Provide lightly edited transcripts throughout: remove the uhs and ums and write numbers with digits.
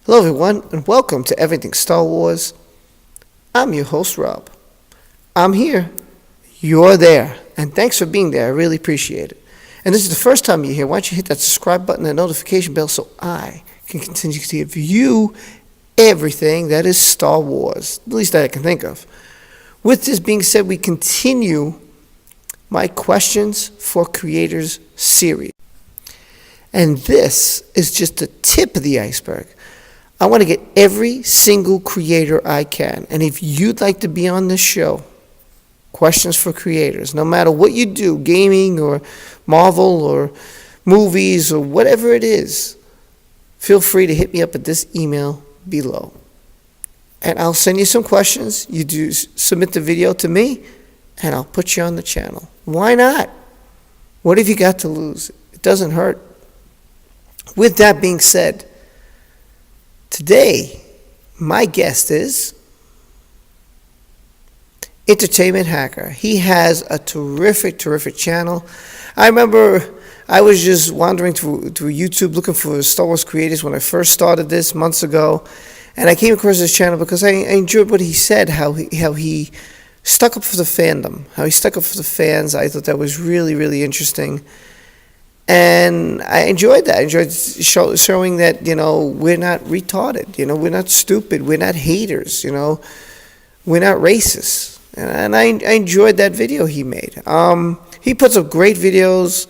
Hello, everyone, and welcome to Everything Star Wars. I'm your host, Rob. I'm here, you're there, and thanks for being there. I really appreciate it. And this is the first time you're here. Why don't you hit that subscribe button and notification bell so I can continue to give you everything that is Star Wars, at least that I can think of. With this being said, we continue my Questions for Creators series. And this is just the tip of the iceberg. I want to get every single creator I can. And if you'd like to be on this show, Questions for Creators, no matter what you do, gaming or Marvel or movies or whatever it is, feel free to hit me up at this email below. And I'll send you some questions. You do submit the video to me, and I'll put you on the channel. Why not? What have you got to lose? It doesn't hurt. With that being said, today, my guest is Entertainment Hacker. He has a terrific channel. I remember I was just wandering through YouTube looking for Star Wars creators when I first started this months ago, and I came across this channel because I enjoyed what he said, how he stuck up for the fandom, how he stuck up for the fans. I thought that was really interesting. And I enjoyed that. I enjoyed showing that, we're not retarded. We're not stupid. We're not haters. We're not racist. And I enjoyed that video he made. He puts up great videos.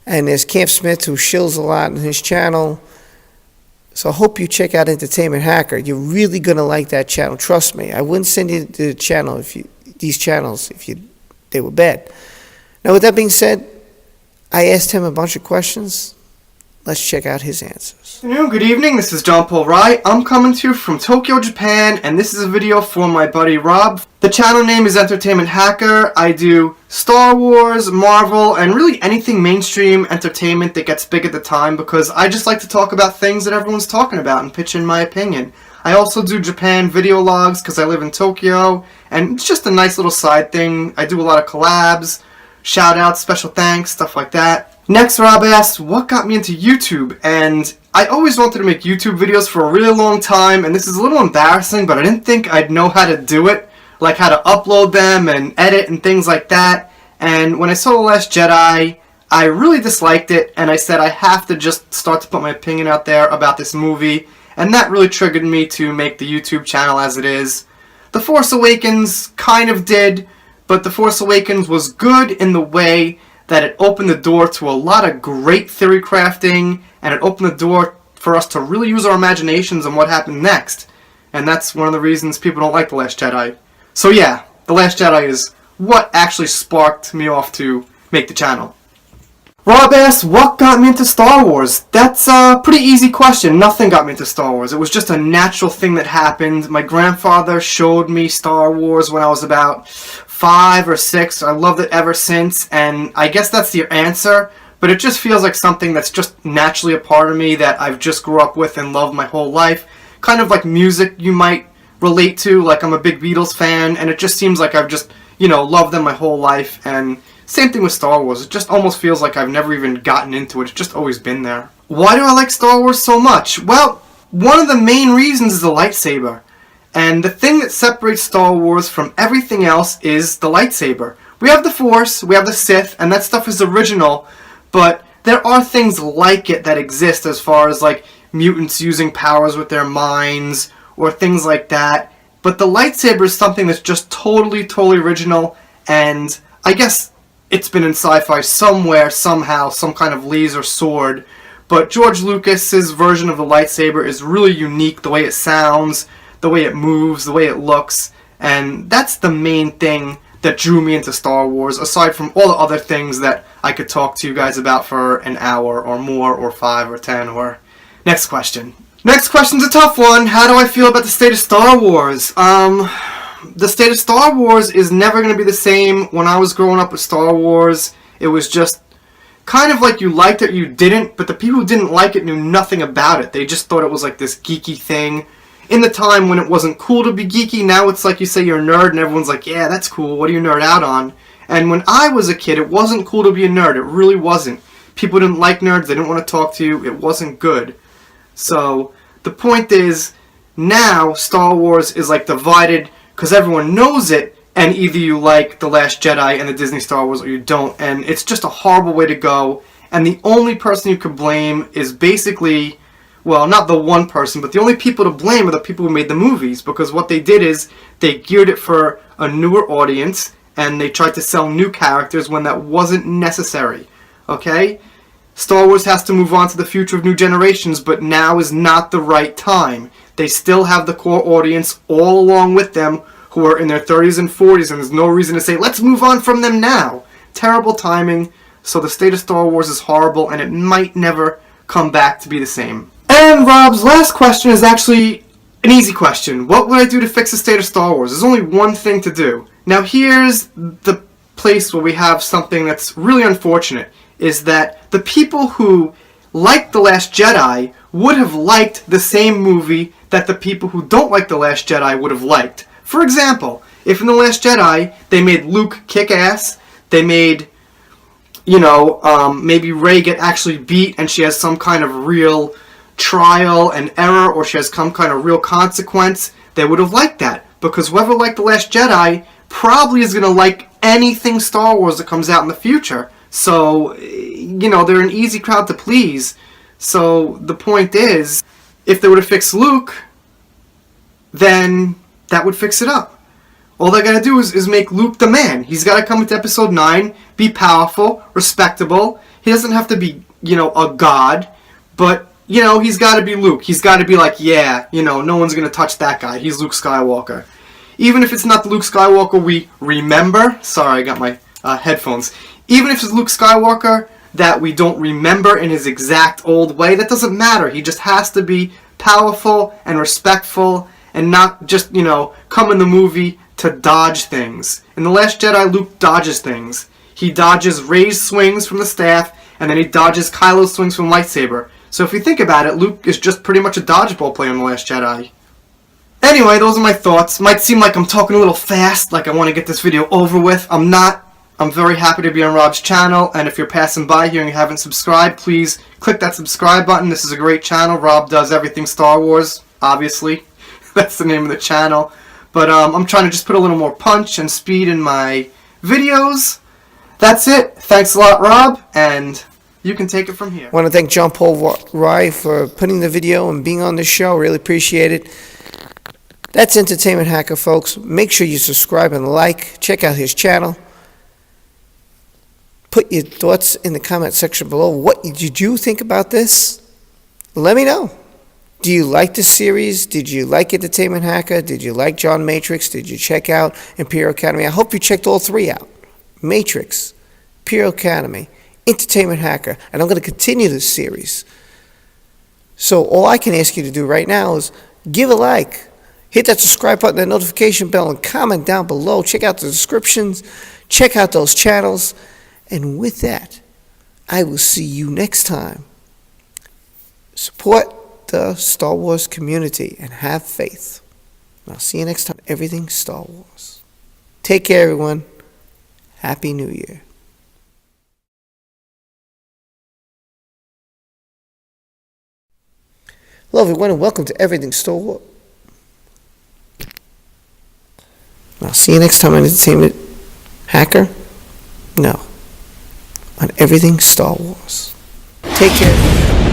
And there's Camp Smith, who shills a lot on his channel. So I hope you check out Entertainment Hacker. You're really going to like that channel. Trust me. I wouldn't send you the channel these channels if they were bad. Now, with that being said, I asked him a bunch of questions. Let's check out his answers. Good evening, this is John Paul Wright. I'm coming to you from Tokyo, Japan, and this is a video for my buddy Rob. The channel name is Entertainment Hacker. I do Star Wars, Marvel, and really anything mainstream entertainment that gets big at the time, because I just like to talk about things that everyone's talking about and pitch in my opinion. I also do Japan video logs because I live in Tokyo, and it's just a nice little side thing. I do a lot of collabs, shout outs, special thanks, stuff like that. Next, Rob asked, what got me into YouTube? And I always wanted to make YouTube videos for a really long time, and this is a little embarrassing, but I didn't think I'd know how to do it, like how to upload them and edit and things like that. And when I saw The Last Jedi, I really disliked it, and I said I have to just start to put my opinion out there about this movie, and that really triggered me to make the YouTube channel as it is. The Force Awakens kind of did, but The Force Awakens was good in the way that it opened the door to a lot of great theory crafting, and it opened the door for us to really use our imaginations on what happened next. And that's one of the reasons people don't like The Last Jedi. So yeah, The Last Jedi is what actually sparked me off to make the channel. Rob asked, what got me into Star Wars? That's a pretty easy question. Nothing got me into Star Wars. It was just a natural thing that happened. My grandfather showed me Star Wars when I was about 5 or 6. I loved it ever since, and I guess that's the answer, but it just feels like something that's just naturally a part of me that I've just grew up with and loved my whole life. Kind of like music you might relate to, like I'm a big Beatles fan, and it just seems like I've just, loved them my whole life. And same thing with Star Wars. It just almost feels like I've never even gotten into it. It's just always been there. Why do I like Star Wars so much? Well, one of the main reasons is the lightsaber. And the thing that separates Star Wars from everything else is the lightsaber. We have the Force, we have the Sith, and that stuff is original, but there are things like it that exist as far as like mutants using powers with their minds or things like that. But the lightsaber is something that's just totally original, and I guess it's been in sci-fi somewhere, somehow, some kind of laser sword. But George Lucas's version of the lightsaber is really unique, the way it sounds, the way it moves, the way it looks, and that's the main thing that drew me into Star Wars, aside from all the other things that I could talk to you guys about for an hour or more, or 5 or 10, or... Next question. Next question's a tough one. How do I feel about the state of Star Wars? The state of Star Wars is never going to be the same. When I was growing up with Star Wars, it was just kind of like you liked it or you didn't, but the people who didn't like it knew nothing about it. They just thought it was like this geeky thing. In the time when it wasn't cool to be geeky, now it's like you say you're a nerd and everyone's like, yeah, that's cool, what do you nerd out on? And when I was a kid, it wasn't cool to be a nerd, it really wasn't. People didn't like nerds, they didn't want to talk to you, it wasn't good. So, the point is, now Star Wars is like divided because everyone knows it, and either you like The Last Jedi and the Disney Star Wars or you don't, and it's just a horrible way to go. And the only person you could blame is basically, well, not the one person, but the only people to blame are the people who made the movies, because what they did is they geared it for a newer audience and they tried to sell new characters when that wasn't necessary. Okay? Star Wars has to move on to the future of new generations, but now is not the right time. They still have the core audience all along with them who are in their 30s and 40s, and there's no reason to say, let's move on from them now. Terrible timing, so the state of Star Wars is horrible, and it might never come back to be the same. And Rob's last question is actually an easy question. What would I do to fix the state of Star Wars? There's only one thing to do. Now here's the place where we have something that's really unfortunate, is that the people who liked The Last Jedi would have liked the same movie that the people who don't like The Last Jedi would have liked. For example, if in The Last Jedi they made Luke kick ass, they made, maybe Rey get actually beat and she has some kind of real trial and error, or she has some kind of real consequence, they would have liked that. Because whoever liked The Last Jedi probably is going to like anything Star Wars that comes out in the future. So, they're an easy crowd to please. So the point is, if they would have fixed Luke, then that would fix it up. All they gotta do is make Luke the man. He's gotta come into episode 9, be powerful, respectable. He doesn't have to be, a god, but, he's gotta be Luke. He's gotta be like, no one's gonna touch that guy. He's Luke Skywalker. Even if it's not the Luke Skywalker we remember, sorry, I got my headphones. Even if it's Luke Skywalker that we don't remember in his exact old way, that doesn't matter. He just has to be powerful and respectful and not just, come in the movie to dodge things. In The Last Jedi, Luke dodges things. He dodges Rey's swings from the staff, and then he dodges Kylo's swings from lightsaber. So if you think about it, Luke is just pretty much a dodgeball player in The Last Jedi. Anyway, those are my thoughts. Might seem like I'm talking a little fast, like I want to get this video over with. I'm not. I'm very happy to be on Rob's channel, and if you're passing by here and you haven't subscribed, please click that subscribe button. This is a great channel. Rob does everything Star Wars, obviously. That's the name of the channel. But I'm trying to just put a little more punch and speed in my videos. That's it. Thanks a lot, Rob, and you can take it from here. I want to thank John Paul Rye for putting the video and being on the show. Really appreciate it. That's Entertainment Hacker, folks. Make sure you subscribe and like. Check out his channel. Put your thoughts in the comment section below. What did you think about this? Let me know. Do you like the series? Did you like Entertainment Hacker? Did you like John Matrix? Did you check out Imperial Academy? I hope you checked all three out. Matrix, Imperial Academy, Entertainment Hacker. And I'm going to continue this series. So all I can ask you to do right now is give a like. Hit that subscribe button, that notification bell, and comment down below. Check out the descriptions. Check out those channels. And with that, I will see you next time. Support the Star Wars community and have faith. I'll see you next time. Everything Star Wars. Take care, everyone. Happy New Year. Hello, everyone, and welcome to Everything Star Wars. I'll see you next time on Entertainment Hacker. No. On Everything Star Wars. Take care.